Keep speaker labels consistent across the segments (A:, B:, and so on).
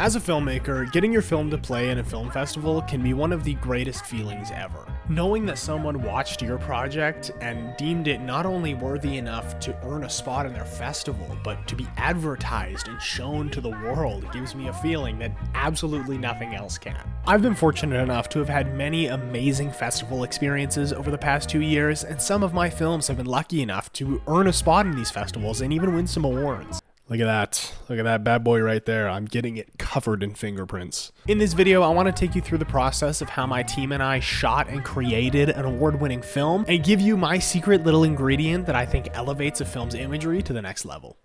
A: As a filmmaker, getting your film to play in a film festival can be one of the greatest feelings ever. Knowing that someone watched your project and deemed it not only worthy enough to earn a spot in their festival, but to be advertised and shown to the world gives me a feeling that absolutely nothing else can. I've been fortunate enough to have had many amazing festival experiences over the past 2 years, and some of my films have been lucky enough to earn a spot in these festivals and even win some awards. Look at that. Look at that bad boy right there. I'm getting it covered in fingerprints. In this video, I want to take you through the process of how my team and I shot and created an award-winning film and give you my secret little ingredient that I think elevates a film's imagery to the next level.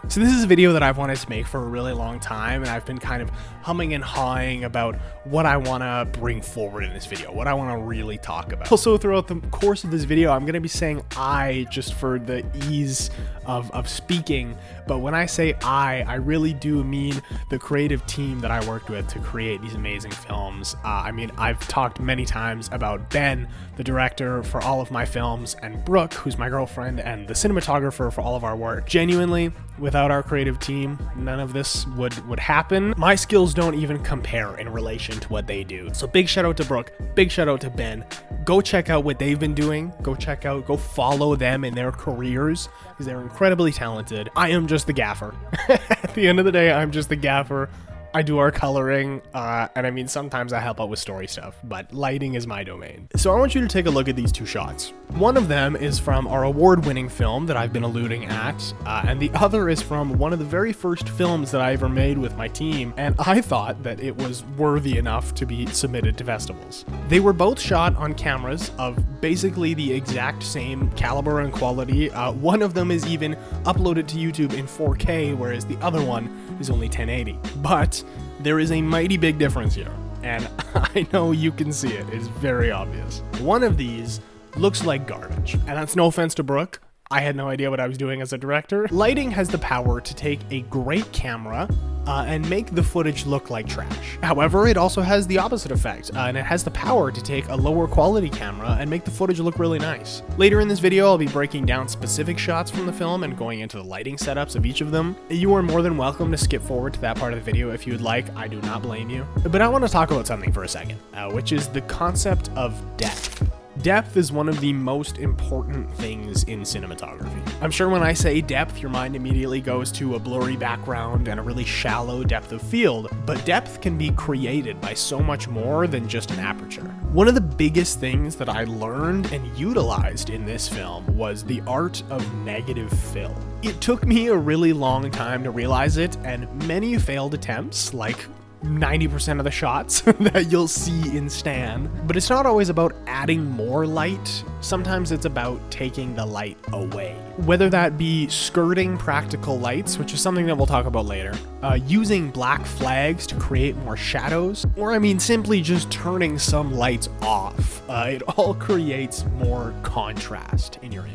A: So this is a video that I've wanted to make for a really long time, and I've been kind of humming and hawing about what I want to bring forward in this video, what I want to really talk about. Also, throughout the course of this video, I'm going to be saying I just for the ease of speaking, but when I say I really do mean the creative team that I worked with to create these amazing films. I mean, I've talked many times about Ben, the director for all of my films, and Brooke, who's my girlfriend, and the cinematographer for all of our work. Genuinely, without our creative team, none of this would happen. My skills don't even compare in relation to what they do. So big shout out to Brooke, big shout out to Ben. Go check out what they've been doing. Go follow them in their careers because they're incredibly talented. I am just the gaffer. At the end of the day, I'm just the gaffer. I do our coloring, and I mean, sometimes I help out with story stuff, but lighting is my domain. So I want you to take a look at these two shots. One of them is from our award-winning film that I've been alluding at, and the other is from one of the very first films that I ever made with my team, and I thought that it was worthy enough to be submitted to festivals. They were both shot on cameras of basically the exact same caliber and quality. One of them is even uploaded to YouTube in 4K, whereas the other one is only 1080. But there is a mighty big difference here, and I know you can see it. It's very obvious. One of these looks like garbage, and that's no offense to Brooke. I had no idea what I was doing as a director. Lighting has the power to take a great camera and make the footage look like trash. However, it also has the opposite effect, and it has the power to take a lower quality camera and make the footage look really nice. Later in this video, I'll be breaking down specific shots from the film and going into the lighting setups of each of them. You are more than welcome to skip forward to that part of the video if you would like. I do not blame you. But I want to talk about something for a second, which is the concept of depth. Depth is one of the most important things in cinematography. I'm sure when I say depth, your mind immediately goes to a blurry background and a really shallow depth of field, but depth can be created by so much more than just an aperture. One of the biggest things that I learned and utilized in this film was the art of negative fill. It took me a really long time to realize it, and many failed attempts, like 90% of the shots that you'll see in Stan. But it's not always about adding more light. Sometimes it's about taking the light away. Whether that be skirting practical lights, which is something that we'll talk about later, using black flags to create more shadows, or I mean simply just turning some lights off. It all creates more contrast in your image.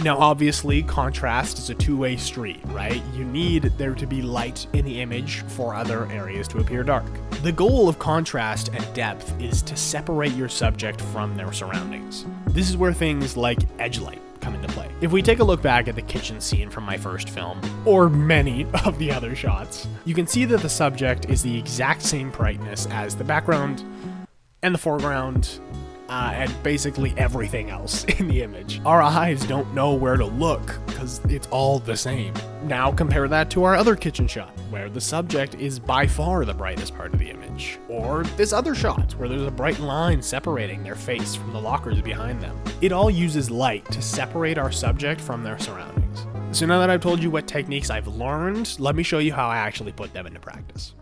A: Now, obviously, contrast is a two-way street, right? You need there to be light in the image for other areas to appear dark. The goal of contrast and depth is to separate your subject from their surroundings. This is where things like edge light come into play. If we take a look back at the kitchen scene from my first film, or many of the other shots, you can see that the subject is the exact same brightness as the background and the foreground, and basically everything else in the image. Our eyes don't know where to look because it's all the same. Now compare that to our other kitchen shot, where the subject is by far the brightest part of the image. Or this other shot, where there's a bright line separating their face from the lockers behind them. It all uses light to separate our subject from their surroundings. So now that I've told you what techniques I've learned, let me show you how I actually put them into practice.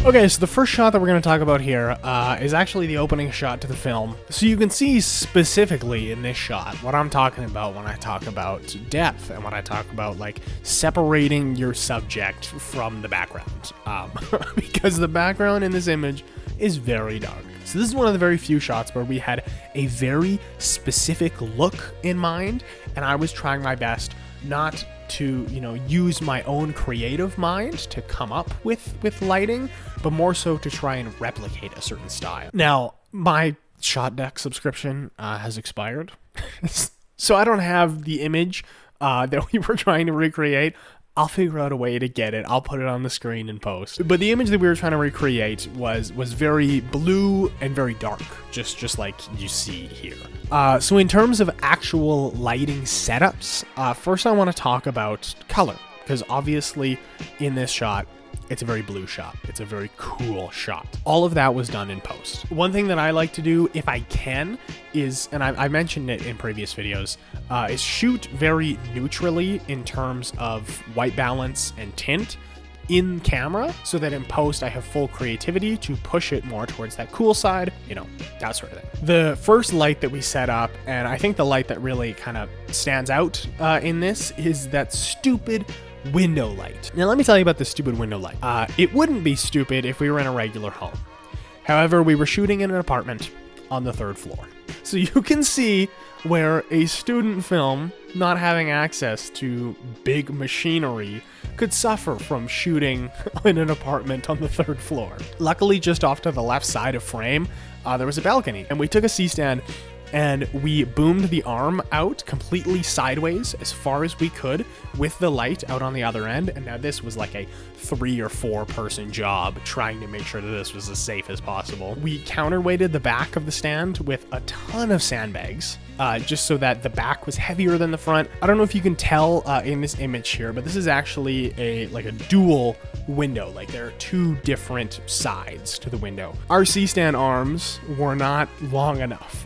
A: Okay, so the first shot that we're going to talk about here is actually the opening shot to the film. So you can see specifically in this shot what I'm talking about when I talk about depth and when I talk about like separating your subject from the background. Because the background in this image is very dark. So this is one of the very few shots where we had a very specific look in mind, and I was trying my best not to, use my own creative mind to come up with lighting, but more so to try and replicate a certain style. Now, my Shot Deck subscription has expired. So I don't have the image that we were trying to recreate. I'll figure out a way to get it. I'll put it on the screen and post. But the image that we were trying to recreate was very blue and very dark, just like you see here. So in terms of actual lighting setups, first I want to talk about color, because obviously in this shot, it's a very blue shot. It's a very cool shot. All of that was done in post. One thing that I like to do, if I can, is, and I mentioned it in previous videos, is shoot very neutrally in terms of white balance and tint in camera, so that in post I have full creativity to push it more towards that cool side, you know, that sort of thing. The first light that we set up, and I think the light that really kind of stands out in this, is that stupid window light. Now let me tell you about this stupid window light. It wouldn't be stupid if we were in a regular home. However, we were shooting in an apartment on the 3rd floor. So you can see where a student film, not having access to big machinery, could suffer from shooting in an apartment on the 3rd floor. Luckily, just off to the left side of frame, there was a balcony, and we took a C-stand and we boomed the arm out completely sideways as far as we could with the light out on the other end. And now this was like a 3 or 4 person job trying to make sure that this was as safe as possible. We counterweighted the back of the stand with a ton of sandbags, just so that the back was heavier than the front. I don't know if you can tell in this image here, but this is actually a dual window. Like, there are 2 different sides to the window. Our C-stand arms were not long enough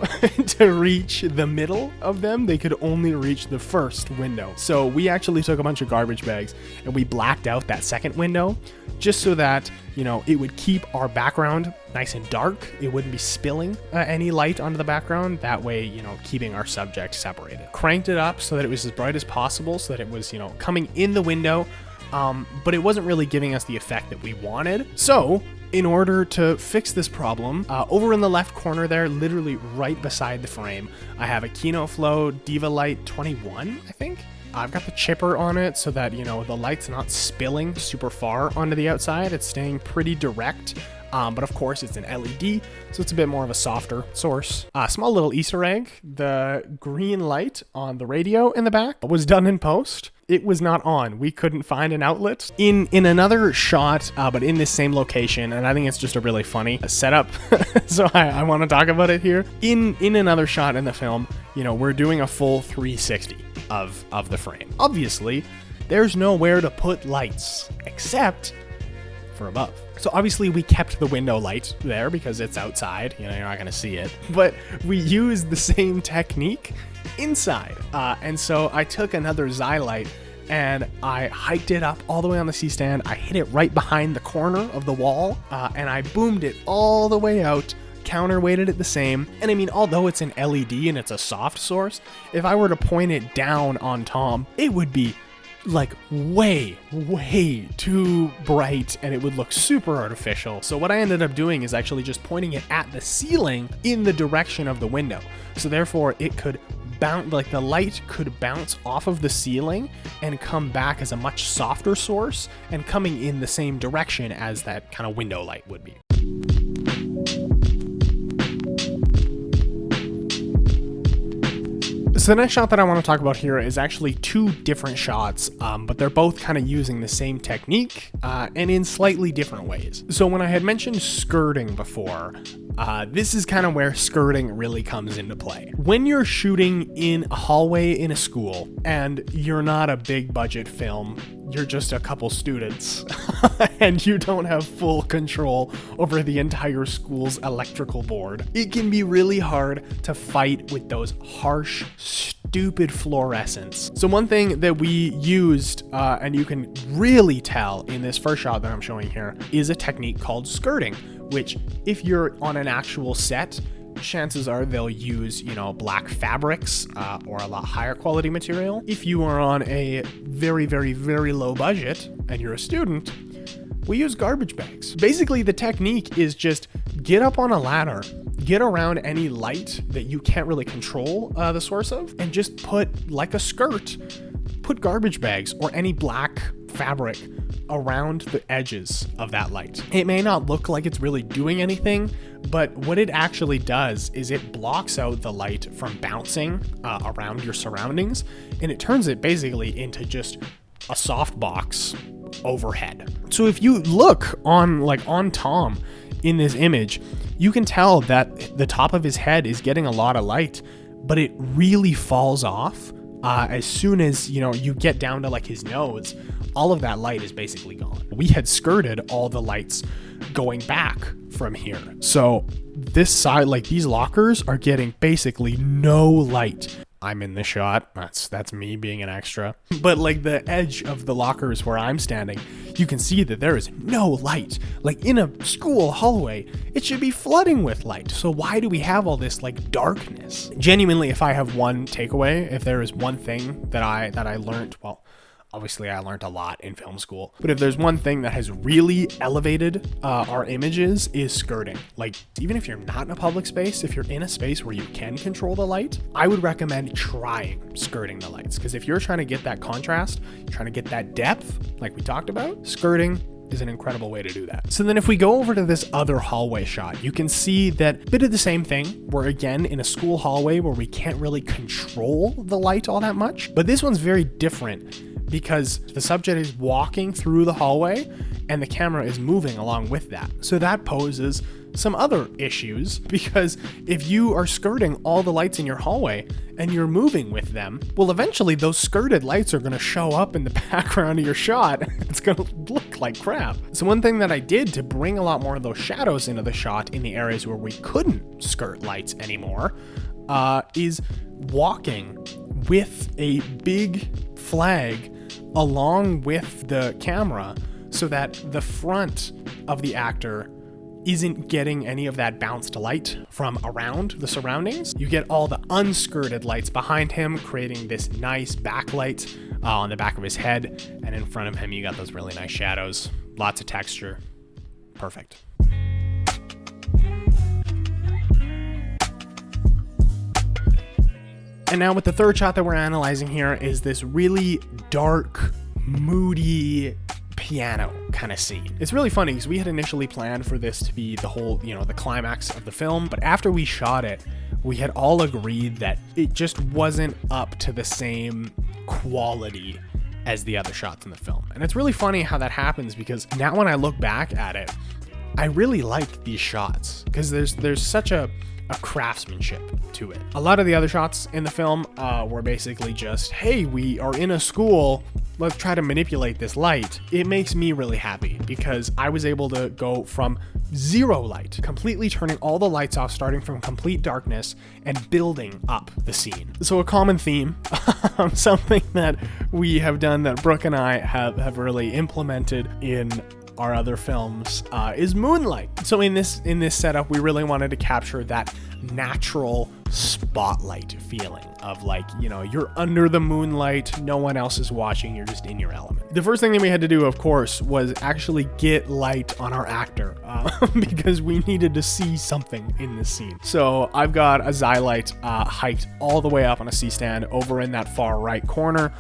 A: to reach the middle of them. They could only reach the first window. So we actually took a bunch of garbage bags and we blacked out that second window, just so that, you know, it would keep our background nice and dark. It wouldn't be spilling any light onto the background. That way, you know, keeping our subject separated. Cranked it up so that it was as bright as possible, so that it was, you know, coming in the window, but it wasn't really giving us the effect that we wanted. So in order to fix this problem, over in the left corner there, literally right beside the frame, I have a Kino Flow Diva Light 21, I think. I've got the chipper on it so that, you know, the light's not spilling super far onto the outside. It's staying pretty direct. But of course it's an LED, so it's a bit more of a softer source. Small little Easter egg, the green light on the radio in the back was done in post. It was not on. We couldn't find an outlet. In another shot, but in this same location, and I think it's just a really funny setup, so I want to talk about it here. In another shot in the film, you know, we're doing a full 360 of the frame. Obviously, there's nowhere to put lights except for above. So obviously we kept the window light there because it's outside, you know, you're not gonna see it, but we used the same technique inside. And so I took another Xylight and I hiked it up all the way on the C-stand. I hit it right behind the corner of the wall, and I boomed it all the way out, counterweighted it the same. And I mean, although it's an LED and it's a soft source, if I were to point it down on Tom, it would be like way too bright and it would look super artificial. So what I ended up doing is actually just pointing it at the ceiling in the direction of the window. So therefore it could bounce, like the light could bounce off of the ceiling and come back as a much softer source and coming in the same direction as that kind of window light would be. So the next shot that I want to talk about here is actually 2 different shots, but they're both kind of using the same technique and in slightly different ways. So when I had mentioned skirting before, this is kind of where skirting really comes into play. When you're shooting in a hallway in a school and you're not a big budget film, you're just a couple students and you don't have full control over the entire school's electrical board, it can be really hard to fight with those harsh, stupid fluorescents. So one thing that we used, and you can really tell in this first shot that I'm showing here, is a technique called skirting, which if you're on an actual set, chances are they'll use, you know, black fabrics or a lot higher quality material. If you are on a very low budget and you're a student, we use garbage bags. Basically, the technique is just get up on a ladder, get around any light that you can't really control the source of, and just put, like a skirt, put garbage bags or any black fabric around the edges of that light. It may not look like it's really doing anything, but what it actually does is it blocks out the light from bouncing around your surroundings, and it turns it basically into just a softbox overhead. So if you look on Tom in this image, you can tell that the top of his head is getting a lot of light, but it really falls off as soon as you get down to like his nose. All of that light is basically gone. We had skirted all the lights going back from here, so this side, like these lockers, are getting basically no light. I'm in the shot. That's me being an extra. But like the edge of the lockers where I'm standing, you can see that there is no light. Like in a school hallway, it should be flooding with light. So why do we have all this like darkness? Genuinely, if I have one takeaway, if there is one thing that I learned, well, obviously I learned a lot in film school, but if there's one thing that has really elevated our images, is skirting. Like even if you're not in a public space, if you're in a space where you can control the light, I would recommend trying skirting the lights, because if you're trying to get that contrast, trying to get that depth like we talked about, skirting is an incredible way to do that. So then if we go over to this other hallway shot, you can see that bit of the same thing. We're again in a school hallway where we can't really control the light all that much, but this one's very different because the subject is walking through the hallway and the camera is moving along with that. So that poses some other issues, because if you are skirting all the lights in your hallway and you're moving with them, well, eventually those skirted lights are going to show up in the background of your shot. It's going to look like crap. So one thing that I did to bring a lot more of those shadows into the shot in the areas where we couldn't skirt lights anymore is walking with a big flag along with the camera, so that the front of the actor isn't getting any of that bounced light from around the surroundings. You get all the unskirted lights behind him, creating this nice backlight on the back of his head, and in front of him you got those really nice shadows, lots of texture. Perfect. And now with the third shot that we're analyzing here is this really dark, moody piano kind of scene. It's really funny because we had initially planned for this to be the whole, the climax of the film, but after we shot it, we had all agreed that it just wasn't up to the same quality as the other shots in the film. And it's really funny how that happens, because now when I look back at it, I really like these shots because there's such a craftsmanship to it. A lot of the other shots in the film were basically just, hey, we are in a school, let's try to manipulate this light. It makes me really happy because I was able to go from zero light, completely turning all the lights off, starting from complete darkness and building up the scene. So a common theme, something that we have done, that Brooke and I have really implemented in our other films, is moonlight. So in this setup, we really wanted to capture that natural spotlight feeling of like, you're under the moonlight, no one else is watching, you're just in your element. The first thing that we had to do, of course, was actually get light on our actor because we needed to see something in this scene. So I've got a Xylight hiked all the way up on a C-stand over in that far right corner,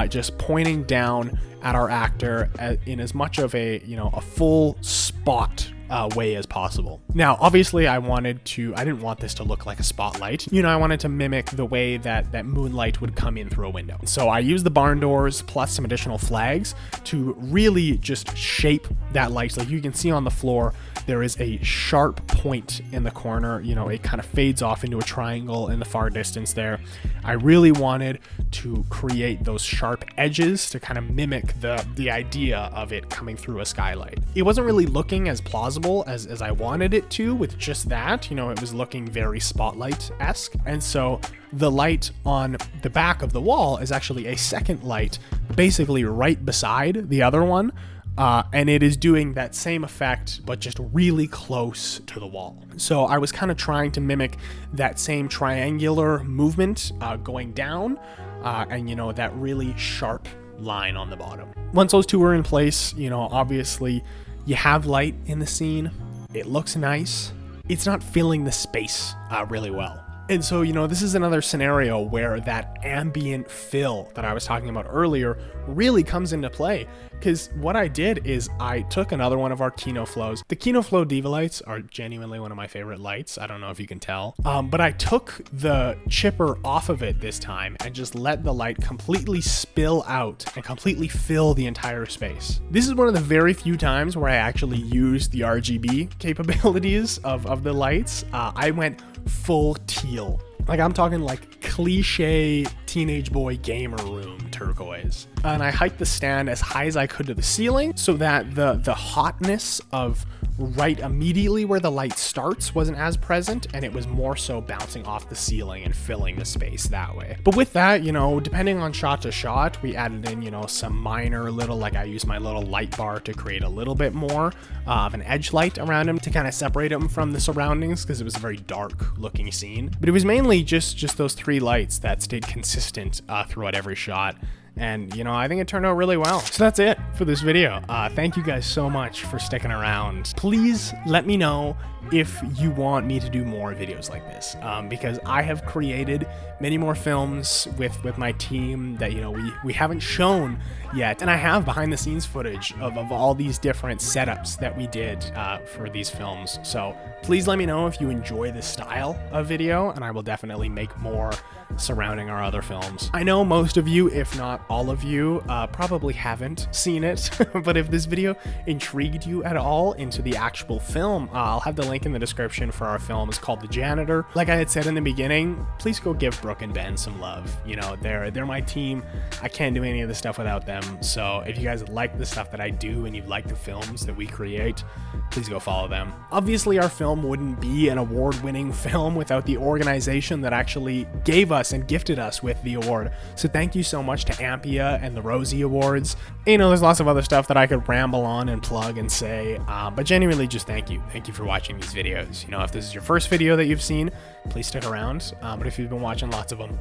A: just pointing down at our actor in as much of a full spot way as possible. Now, obviously, I didn't want this to look like a spotlight. I wanted to mimic the way that moonlight would come in through a window. So I used the barn doors plus some additional flags to really just shape that light. Like you can see on the floor, there is a sharp point in the corner. It kind of fades off into a triangle in the far distance there. I really wanted to create those sharp edges to kind of mimic the idea of it coming through a skylight. It wasn't really looking as plausible as I wanted it to with just that. It was looking very spotlight-esque. And so the light on the back of the wall is actually a second light, basically right beside the other one. And it is doing that same effect, but just really close to the wall. So I was kind of trying to mimic that same triangular movement going down, and that really sharp line on the bottom. Once those two were in place, obviously you have light in the scene. It looks nice. It's not filling the space really well. And so, you know, this is another scenario where that ambient fill that I was talking about earlier really comes into play. Because what I did is I took another one of our Kino Flows. The Kino Flow Diva lights are genuinely one of my favorite lights. I don't know if you can tell. But I took the chipper off of it this time and just let the light completely spill out and completely fill the entire space. This is one of the very few times where I actually used the RGB capabilities of the lights. I went full teal. Like, I'm talking like cliche teenage boy gamer room turquoise. And I hiked the stand as high as I could to the ceiling so that the hotness of right immediately where the light starts wasn't as present, and it was more so bouncing off the ceiling and filling the space that way. But with that, you know, depending on shot to shot, we added in, you know, some minor little, like I used my little light bar to create a little bit more of an edge light around him to kind of separate him from the surroundings, because it was a very dark looking scene. But it was mainly just those 3 lights that stayed consistent throughout every shot. And, you know, I think it turned out really well. So that's it for this video. Thank you guys so much for sticking around. Please let me know if you want me to do more videos like this, because I have created many more films with my team that, you know, we haven't shown yet. And I have behind the scenes footage of all these different setups that we did for these films. So please let me know if you enjoy this style of video, and I will definitely make more surrounding our other films. I know most of you, if not all of you, probably haven't seen it, but if this video intrigued you at all into the actual film, I'll have the link in the description for our film. It's called The Janitor. Like I had said in the beginning, please go give Brooke and Ben some love. You know, they're my team. I can't do any of this stuff without them. So if you guys like the stuff that I do and you like the films that we create, please go follow them. Obviously, our film wouldn't be an award-winning film without the organization that actually gave us and gifted us with the award. So thank you so much to Ampia and the Rosie Awards. You know, there's lots of other stuff that I could ramble on and plug and say, but genuinely just thank you. Thank you for watching these videos. You know, if this is your first video that you've seen, please stick around. But if you've been watching lots of them,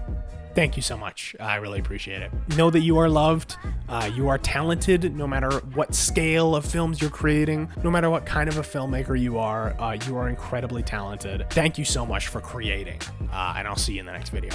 A: thank you so much. I really appreciate it. Know that you are loved. You are talented, no matter what scale of films you're creating, no matter what kind of a filmmaker you are incredibly talented. Thank you so much for creating, and I'll see you in the next video.